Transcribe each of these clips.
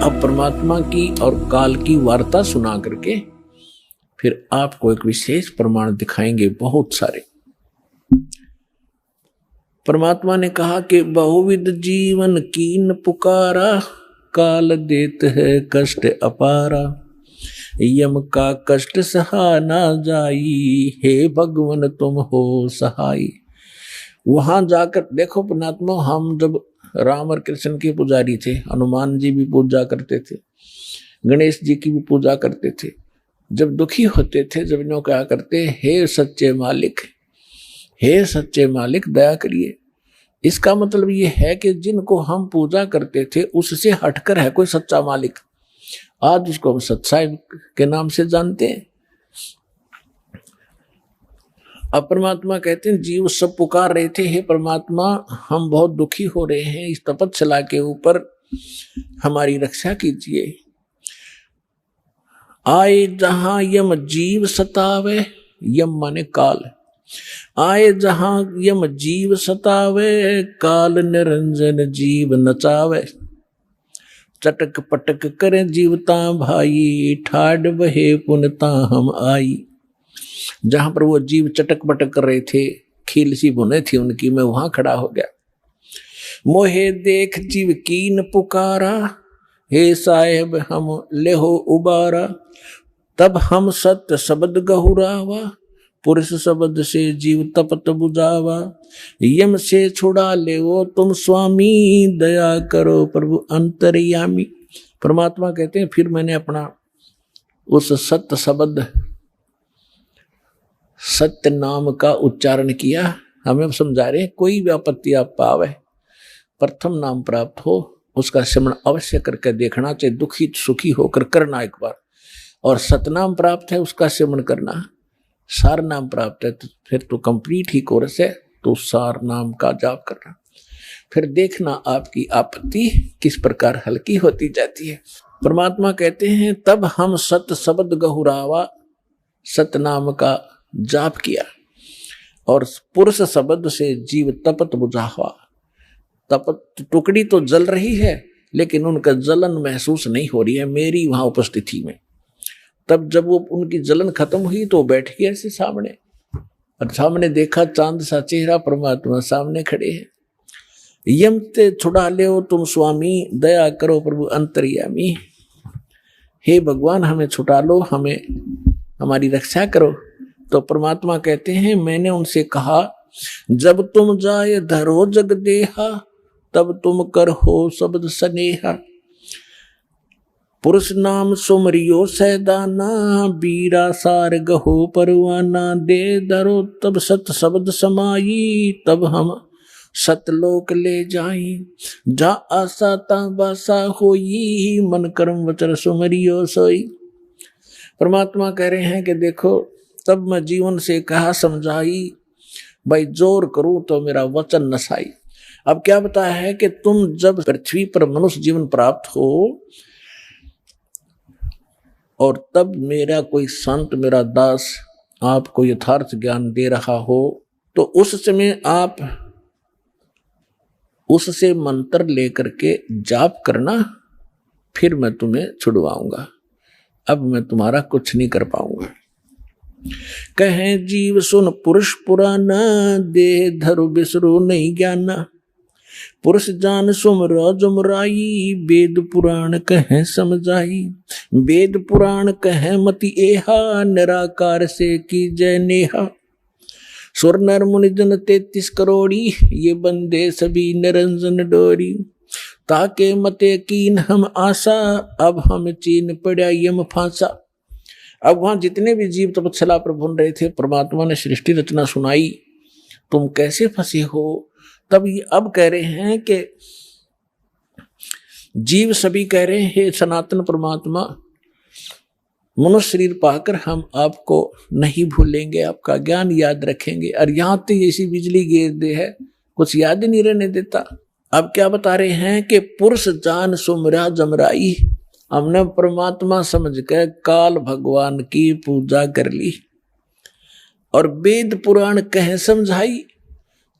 अब परमात्मा की और काल की वार्ता सुना करके फिर आपको एक विशेष प्रमाण दिखाएंगे, बहुत सारे। परमात्मा ने कहा कि बहुविध जीवन कीन पुकारा, काल देत है कष्ट अपारा, यम का कष्ट सहा ना जाई, हे भगवान तुम हो सहाय। वहां जाकर देखो परमात्मा, हम जब राम और कृष्ण के पुजारी थे, हनुमान जी भी पूजा करते थे, गणेश जी की भी पूजा करते थे। जब दुखी होते थे, जब नो क्या करते, हे सच्चे मालिक, हे सच्चे मालिक दया करिए। इसका मतलब ये है कि जिनको हम पूजा करते थे उससे हटकर है कोई सच्चा मालिक, आज उसको हम सच्चाई के नाम से जानते हैं। अब परमात्मा कहते हैं जीव सब पुकार रहे थे, हे परमात्मा हम बहुत दुखी हो रहे हैं, इस तपस्या के ऊपर हमारी रक्षा कीजिए। आए जहां यम जीव सतावे, यम माने काल, आए जहां यम जीव सतावे, काल निरंजन जीव नचावे। चटक पटक करे जीवता भाई, ठाड बहे पुनता हम आई। जहां पर वो जीव चटक पटक कर रहे थे, खील सी बुने थी उनकी, मैं वहां खड़ा हो गया। मोहे देख जीव कीन पुकारा, हे साहेब हम लेहो उबारा। तब हम सत्य शब्द गहुरावा, पुरुष शब्द से जीव तपत बुझावा। यम से छुड़ा ले वो तुम स्वामी, दया करो प्रभु अंतर्यामी। परमात्मा कहते हैं फिर मैंने अपना उस सत्य शब्द, सत्य नाम का उच्चारण किया। हमें समझा रहे कोई भी आपत्ति आप पावे, प्रथम नाम प्राप्त हो उसका श्रवण अवश्य करके देखना चाहिए, दुखी सुखी होकर करना एक बार। और सतनाम प्राप्त है उसका श्रवण करना, सार नाम प्राप्त है तो फिर तो कंप्लीट ही कोर्स है, तो सार नाम का जाप करना। फिर देखना आपकी आपत्ति किस प्रकार हल्की होती जाती है। परमात्मा कहते हैं तब हम सत शब्द गहुरावा, सतनाम का जाप किया, और पुरुष शब्द से जीव तपत बुझावा। तपत टुकड़ी तो जल रही है लेकिन उनका जलन महसूस नहीं हो रही है मेरी वहां उपस्थिति में। तब जब वो उनकी जलन खत्म हुई तो बैठ गए ऐसे सामने, और सामने देखा चांद सा चेहरा, परमात्मा सामने खड़े हैं। यम ते छुड़ा ले तुम स्वामी, दया करो प्रभु अंतर्यामी। हे भगवान हमें छुटा लो, हमें हमारी रक्षा करो। तो परमात्मा कहते हैं मैंने उनसे कहा जब तुम जाए धरो जग देहा, तब तुम कर हो शब्द स्नेहा। पुरुष नाम सुमरियो सैदाना, बीरा सार गहो परवाना। दे धरो तब सत शब्द समाई, तब हम सतलोक ले जाई। जा आसा ता बासा होई, मन कर्म वचन सुमरियो सोई। परमात्मा कह रहे हैं कि देखो तब मैं जीवन से कहा समझाई, भाई जोर करूं तो मेरा वचन नसाई। अब क्या बताया है कि तुम जब पृथ्वी पर मनुष्य जीवन प्राप्त हो और तब मेरा कोई संत, मेरा दास आपको यथार्थ ज्ञान दे रहा हो, तो उस समय आप उससे मंत्र लेकर के जाप करना, फिर मैं तुम्हें छुड़वाऊंगा। अब मैं तुम्हारा कुछ नहीं कर पाऊंगा। कहे जीव सुन पुरुष पुराना, देह धरु बिसरो नहीं ज्ञाना। पुरुष जान सुमरा जुमराई, वेद पुराण कहे समझाई। वेद पुराण कहे मति एहा, निराकार से की जय नेहा। सुर नर मुनि जन 33 करोड़ी, ये बंदे सभी निरंजन डोरी। ताके मते कीन हम आशा, अब हम चीन पड़ा यम फांसा। अब वहां जितने भी जीव तपस्या पर भून रहे थे, परमात्मा ने सृष्टि रचना सुनाई, तुम कैसे फंसे हो। तब ये अब कह रहे हैं कि जीव सभी कह रहे हैं हे सनातन परमात्मा, मनुष्य शरीर पाकर हम आपको नहीं भूलेंगे, आपका ज्ञान याद रखेंगे। और यहां तो ऐसी बिजली गिर दे है, कुछ याद ही नहीं रहने देता। अब क्या बता रहे हैं कि पुरुष जान सुमरा जमराई। हमने परमात्मा समझ के काल भगवान की पूजा कर ली और वेद पुराण कह समझाई।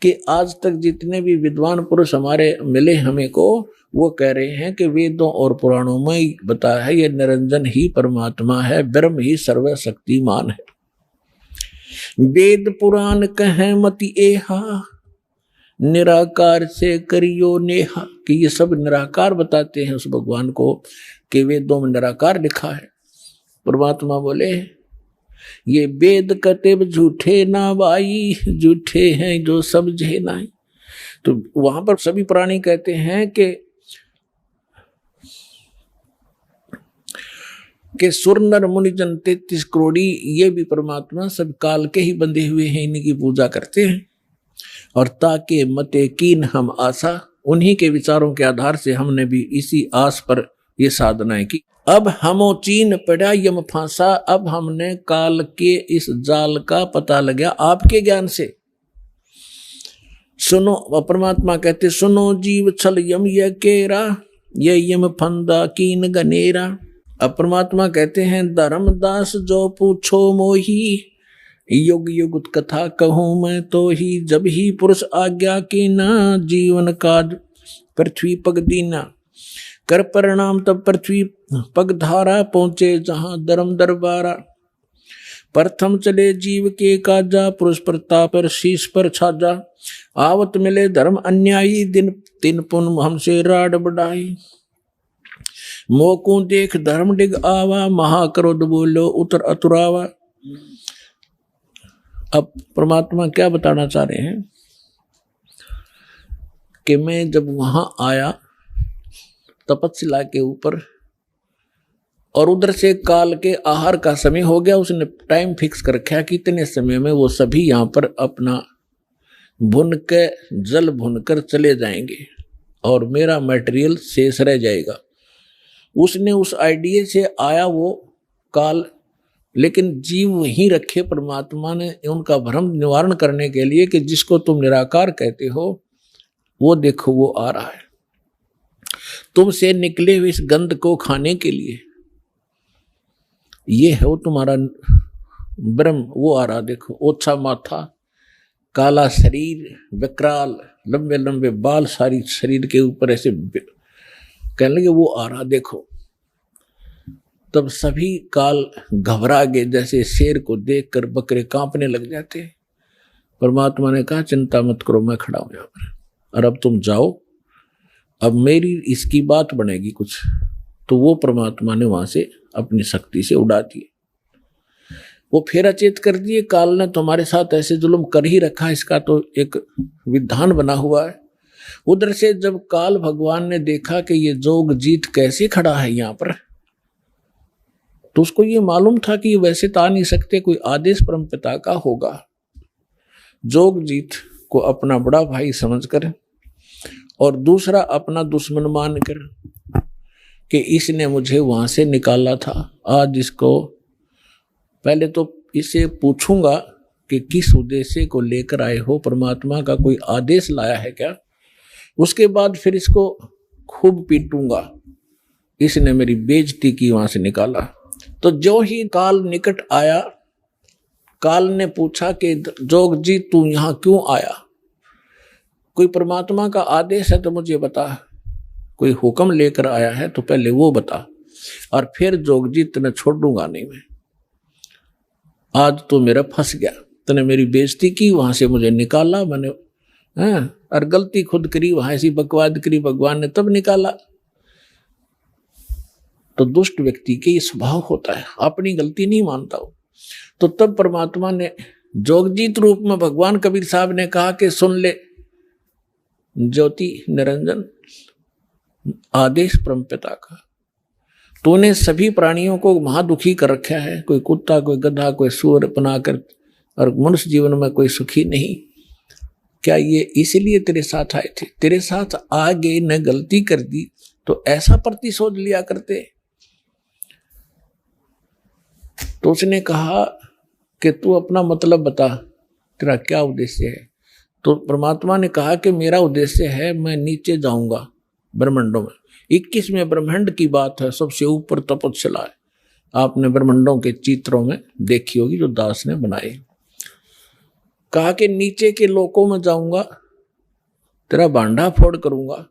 कि आज तक जितने भी विद्वान पुरुष हमारे मिले हमें को, वो कह रहे हैं कि वेदों और पुराणों में बताया है ये निरंजन ही परमात्मा है, ब्रह्म ही सर्वशक्तिमान है। वेद पुराण कहें मति एहा, निराकार से करियो नेहा, कि ये सब निराकार बताते हैं उस भगवान को, कि वेदों में निराकार लिखा है। परमात्मा बोले ये वेद कतेब झूठे ना भाई, झूठे हैं जो समझे ना। तो वहां पर सभी प्राणी कहते हैं कि सुर नर मुनिजन 33 करोड़ी, ये भी परमात्मा सब काल के ही बंधे हुए हैं, इन्हीं की पूजा करते हैं। और ताके मते कीन हम आशा, उन्हीं के विचारों के आधार से हमने भी इसी आस पर ये साधनाएं की। अब हमो चीन पड़ा यम फांसा, अब हमने काल के इस जाल का पता लगा आपके ज्ञान से। सुनो, परमात्मा कहते सुनो जीव छल यम ये केरा, ये यम फंदा कीन गनेरा। अब परमात्मा कहते हैं धर्मदास जो पूछो मोही, युग युग कथा कहूं मैं तो ही, जब ही पुरुष आज्ञा की ना, जीवन काज पृथ्वी पग दीना। कर परिणाम तब पृथ्वी पग धारा, पहुंचे जहां धर्म दरबारा। प्रथम चले जीव के काजा, पुरुष प्रताप पर शीश पर छाजा। आवत मिले धर्म अन्यायी, दिन तीन पुन हमसे राड बढ़ाई। मोकू देख धर्म डिग आवा, महाक्रोध बोलो उतर अतुरावा। अब परमात्मा क्या बताना चाह रहे हैं कि मैं जब वहां आया तपस्या के ऊपर, और उधर से काल के आहार का समय हो गया, उसने टाइम फिक्स कर रखा कि इतने समय में वो सभी यहाँ पर अपना भुन के जल भुनकर चले जाएंगे और मेरा मटेरियल शेष रह जाएगा। उसने उस आइडिया से आया वो काल, लेकिन जीव वहीं रखे परमात्मा ने उनका भ्रम निवारण करने के लिए कि जिसको तुम निराकार कहते हो वो देखो वो आ रहा है, तुमसे निकले हुए इस गंध को खाने के लिए। ये है वो तुम्हारा ब्रह्म, वो आ रहा देखो। ओछा माथा, काला शरीर, विकराल, लंबे लंबे बाल सारी शरीर के ऊपर ऐसे कहने लगे वो आ रहा देखो। तब सभी काल घबरा गए, जैसे शेर को देखकर बकरे कांपने लग जाते। परमात्मा ने कहा चिंता मत करो, मैं खड़ा हूं यहाँ पर, और अब तुम जाओ, अब मेरी इसकी बात बनेगी कुछ। तो वो परमात्मा ने वहां से अपनी शक्ति से उड़ा दिए, वो फिर अचेत कर दिए। काल ने तुम्हारे साथ ऐसे जुल्म कर ही रखा, इसका तो एक विधान बना हुआ है। उधर से जब काल भगवान ने देखा कि ये जोग जीत कैसे खड़ा है यहाँ पर, तो उसको ये मालूम था कि ये वैसे तो आ नहीं सकते, कोई आदेश परमपिता का होगा। जोग जीत को अपना बड़ा भाई समझकर और दूसरा अपना दुश्मन मानकर कि इसने मुझे वहां से निकाला था, आज इसको पहले तो इसे पूछूंगा कि किस उद्देश्य को लेकर आए हो, परमात्मा का कोई आदेश लाया है क्या, उसके बाद फिर इसको खूब पीटूंगा। इसने मेरी बेइज्जती की, वहां से निकाला। तो जो ही काल निकट आया, काल ने पूछा कि जोग जी तू यहां क्यों आया, कोई परमात्मा का आदेश है तो मुझे बता, कोई हुक्म लेकर आया है तो पहले वो बता, और फिर जोग जी तने छोड़ूंगा नहीं मैं। आज तो मेरा फंस गया, तने मेरी बेइज्जती की, वहां से मुझे निकाला मैंने, और गलती खुद करी, वहां ऐसी बकवाद करी, भगवान ने तब निकाला। तो दुष्ट व्यक्ति के ये स्वभाव होता है, अपनी गलती नहीं मानता हो। तो तब परमात्मा ने जोगजीत रूप में भगवान कबीर साहब ने कहा कि सुन ले ज्योति निरंजन, आदेश परमपिता का, तूने सभी प्राणियों को महादुखी कर रखा है, कोई कुत्ता, कोई गधा, कोई सूअर बनाकर, और मनुष्य जीवन में कोई सुखी नहीं। क्या ये इसीलिए तेरे साथ आए थे? तेरे साथ आगे न गलती कर दी तो ऐसा प्रतिशोध लिया करते। तो उसने कहा कि तू अपना मतलब बता, तेरा क्या उद्देश्य है। तो परमात्मा ने कहा कि मेरा उद्देश्य है मैं नीचे जाऊंगा ब्रह्मांडों में। 21वें ब्रह्मांड की बात है, सबसे ऊपर तपस्या है। आपने ब्रह्मांडों के चित्रों में देखी होगी जो दास ने बनाए। कहा कि नीचे के लोकों में जाऊंगा, तेरा भांडा फोड़ करूंगा,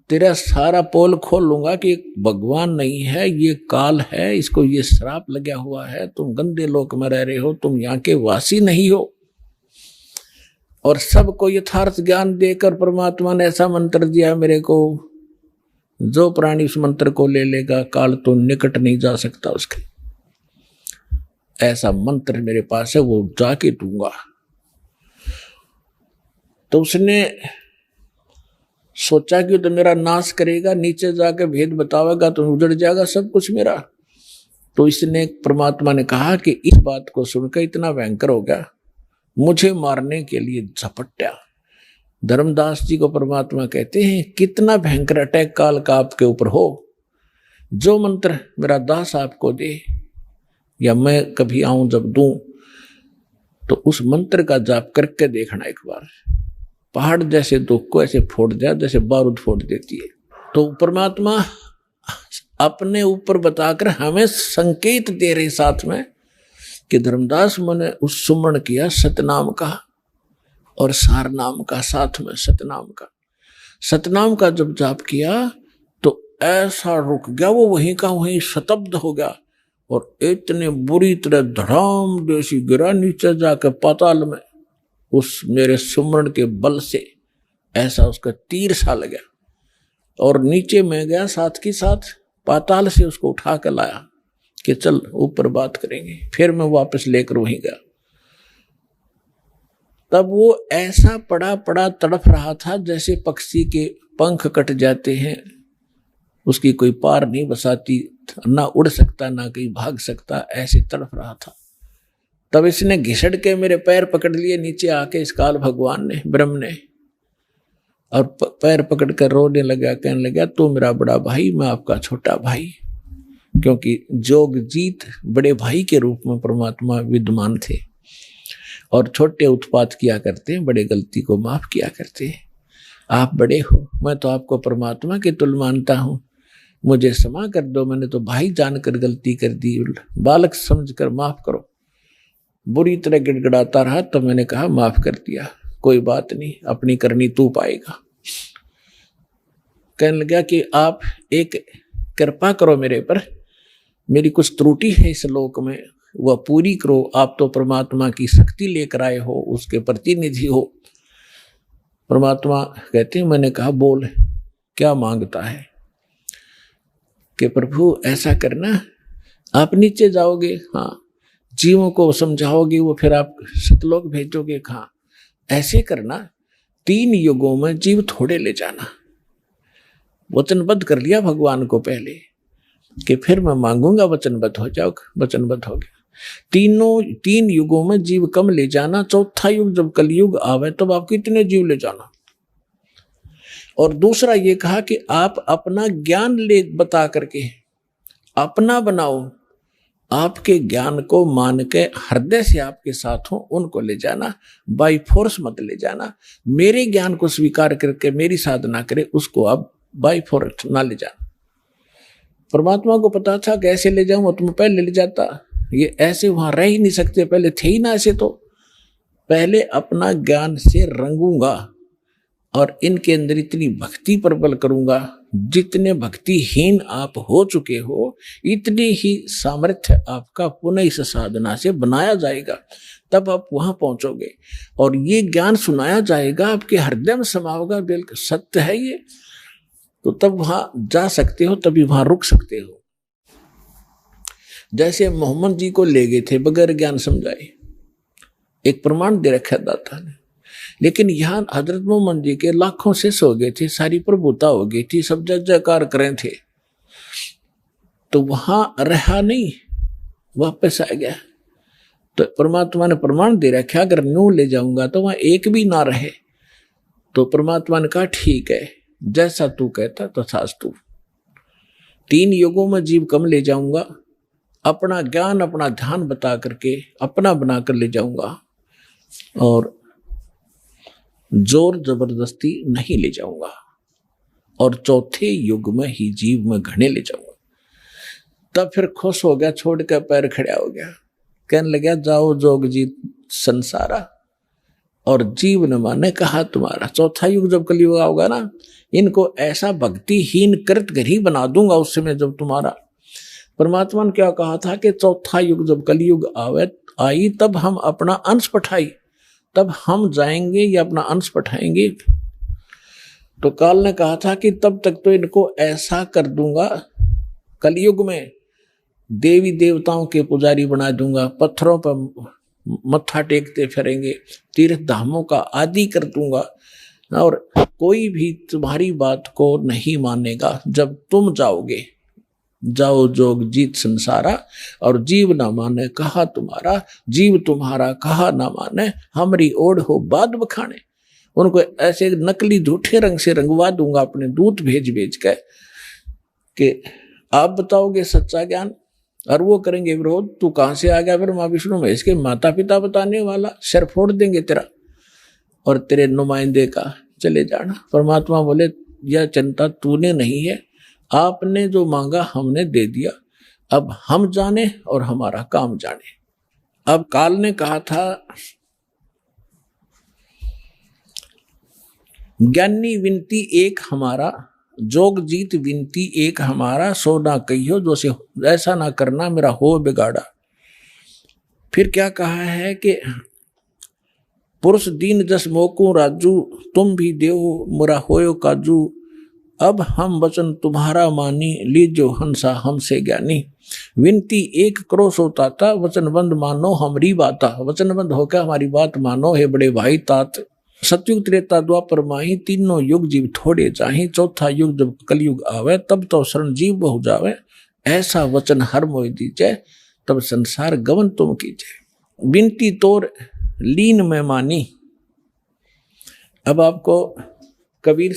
तेरा सारा पोल खोल लूंगा कि भगवान नहीं है, ये काल है, इसको ये श्राप लगा हुआ है, तुम गंदे लोक में रह रहे हो, तुम यहाँ के वासी नहीं हो। और सबको यथार्थ ज्ञान देकर परमात्मा ने ऐसा मंत्र दिया मेरे को, जो प्राणी उस मंत्र को ले लेगा काल तो निकट नहीं जा सकता उसके। ऐसा मंत्र मेरे पास है, वो जाके दूंगा। तो उसने सोचा कि तो मेरा नाश करेगा, नीचे जाके भेद बतावेगा तो उजड़ जाएगा सब कुछ मेरा। तो इसने परमात्मा ने कहा कि इस बात को सुनकर इतना भयंकर हो गया, मुझे मारने के लिए झपट्या। धर्मदास जी को परमात्मा कहते हैं कितना भयंकर अटैक काल का आपके ऊपर हो, जो मंत्र मेरा दास आपको दे या मैं कभी आऊं जब दूं, तो उस मंत्र का जाप करके देखना एक बार, पहाड़ जैसे दुख को ऐसे फोड़ दिया जैसे बारूद फोड़ देती है। तो परमात्मा अपने ऊपर बताकर हमें संकेत दे रहे साथ में कि धर्मदास मैंने उस सुमरण किया सतनाम का और सार नाम का, साथ में सतनाम का। सतनाम का जब जाप किया तो ऐसा रुक गया, वो वहीं का वहीं शतब्द हो गया और इतने बुरी तरह धड़ाम जैसी गिरा नीचे जाकर पाताल में। उस मेरे सुमरण के बल से ऐसा उसका तीर सा लगा और नीचे में गया, साथ के साथ पाताल से उसको उठा कर लाया कि चल ऊपर बात करेंगे। फिर मैं वापस लेकर वहीं गया। तब वो ऐसा पड़ा पड़ा तड़फ रहा था जैसे पक्षी के पंख कट जाते हैं, उसकी कोई पार नहीं बसाती, ना उड़ सकता ना कहीं भाग सकता, ऐसे तड़फ रहा था। तब इसने घिसड़ के मेरे पैर पकड़ लिए नीचे आके, इस काल भगवान ने, ब्रह्म ने, और पैर पकड़ कर रोने लगा, कहने लगा तू मेरा बड़ा भाई, मैं आपका छोटा भाई। क्योंकि जोगजीत बड़े भाई के रूप में परमात्मा विद्यमान थे और छोटे उत्पात किया करते हैं, बड़े गलती को माफ किया करते हैं। आप बड़े हो, मैं तो आपको परमात्मा के तुल्य मानता हूँ, मुझे क्षमा कर दो, मैंने तो भाई जानकर गलती कर दी, बालक समझकर माफ करो। बुरी तरह गिड़गिड़ाता रहा, तो मैंने कहा माफ कर दिया, कोई बात नहीं, अपनी करनी तू पाएगा। कहने लगा कि आप एक कृपा करो मेरे पर, मेरी कुछ त्रुटि है इस लोक में, वह पूरी करो। आप तो परमात्मा की शक्ति लेकर आए हो, उसके प्रतिनिधि हो। परमात्मा कहते हैं, मैंने कहा बोल क्या मांगता है? कि प्रभु ऐसा करना, आप नीचे जाओगे, हाँ, जीवों को समझाओगे, वो फिर आप सतलोक भेजोगे, हाँ, ऐसे करना, 3 युगों में जीव थोड़े ले जाना। वचनबद्ध कर लिया भगवान को पहले कि फिर मैं मांगूंगा, वचनबद्ध हो जाओ, वचनबद्ध हो गया। 3 युगों में जीव कम ले जाना, चौथा युग जब कलयुग आवे तब आप कितने जीव ले जाना। और दूसरा ये कहा कि आप अपना ज्ञान ले बता करके अपना बनाओ, आपके ज्ञान को मान के हृदय से आपके साथ हो, उनको ले जाना, बाई फोर्स मत ले जाना। मेरे ज्ञान को स्वीकार करके मेरी साधना करे, उसको आप बाई फोर्स ना ले जाना। परमात्मा को पता था कैसे ले जाऊं, तुम पहले ले जाता, ये ऐसे वहां रह ही नहीं सकते, पहले थे ही ना ऐसे। तो पहले अपना ज्ञान से रंगूंगा और इनके अंदर इतनी भक्ति प्रबल करूंगा, जितने भक्तिहीन आप हो चुके हो इतनी ही सामर्थ्य आपका पुनः इस साधना से बनाया जाएगा, तब आप वहां पहुंचोगे और ये ज्ञान सुनाया जाएगा, आपके हृदय में समाओगा, बिल्कुल सत्य है ये, तो तब वहां जा सकते हो, तभी वहां रुक सकते हो। जैसे मोहम्मद जी को ले गए थे बगैर ज्ञान समझाए, एक प्रमाण दे रखा दाता ने, लेकिन यहाँ हजरत मोहम्मद जी के लाखों शिष्य हो गए थे, सारी प्रभुता हो गई थी, सब जय जयकार करें थे, तो वहां रहा नहीं, वापस आ गया। तो परमात्मा ने प्रमाण दे रखा, अगर न्यू ले जाऊंगा तो वहां एक भी ना रहे। तो परमात्मा ने कहा ठीक है, जैसा तू कहता तथास्तु। 3 युगों में जीव कम ले जाऊंगा, अपना ज्ञान अपना ध्यान बता करके अपना बनाकर ले जाऊंगा और जोर जबरदस्ती नहीं ले जाऊंगा, और चौथे युग में ही जीव में घने ले जाऊंगा। तब फिर खुश हो गया, छोड़ कर पैर खड़ा हो गया, कहने लगा जाओ जोग जी संसारा, और जीव न माने कहा तुम्हारा। चौथा युग जब कलयुग होगा ना, इनको ऐसा भक्तिहीन कृत घर ही बना दूंगा उस समय जब तुम्हारा। परमात्मा ने क्या कहा था कि चौथा युग जब कलयुग आई तब हम अपना अंश पठाई, तब हम जाएंगे या अपना अंश पठाएंगे। तो काल ने कहा था कि तब तक तो इनको ऐसा कर दूंगा, कलयुग में देवी देवताओं के पुजारी बना दूंगा, पत्थरों पर मत्था टेकते फिरेंगे, तीर्थ धामों का आदि कर दूंगा, और कोई भी तुम्हारी बात को नहीं मानेगा। जब तुम जाओगे, जाओ जोग जीत संसारा, और जीव ना माने कहा तुम्हारा, जीव तुम्हारा कहा ना माने, हमारी ओढ़ हो बाद बखाने। उनको ऐसे नकली झूठे रंग से रंगवा दूंगा अपने दूत भेज भेज के कि आप बताओगे सच्चा ज्ञान, और वो करेंगे विरोध। तू कहां से आ गया फिर माँ विष्णु महेश के माता पिता बताने वाला, सिर फोड़ देंगे तेरा और तेरे नुमाइंदे का, चले जाना। परमात्मा बोले यह चिंता तूने नहीं है, आपने जो मांगा हमने दे दिया, अब हम जाने और हमारा काम जाने। अब काल ने कहा था ज्ञानी विनती एक हमारा, जोग जीत विनती एक हमारा, सो ना कहियो जो से ऐसा ना करना मेरा हो बिगाड़ा। फिर क्या कहा है कि पुरुष दीन जस मोकू राजू, तुम भी देव मुरा होयो काजू, अब हम वचन तुम्हारा मानी, लीजो हंसा हमसे ज्ञानी। विनती एक करो सो ताता, वचनबंद मानो हमारी बाता। वचनबंद होकर हमारी बात मानो हे बड़े भाई तात। सतयुग त्रेता द्वापर माही, तीनों युग जीव थोड़े चाही, चौथा युग जब कलयुग आवे तब तो शरण जीव बहु जावे। ऐसा वचन हर मोहि दीजे, तब संसार गवन तुम कीजे। बिनती तोर लीन में मानी। अब आपको कबीर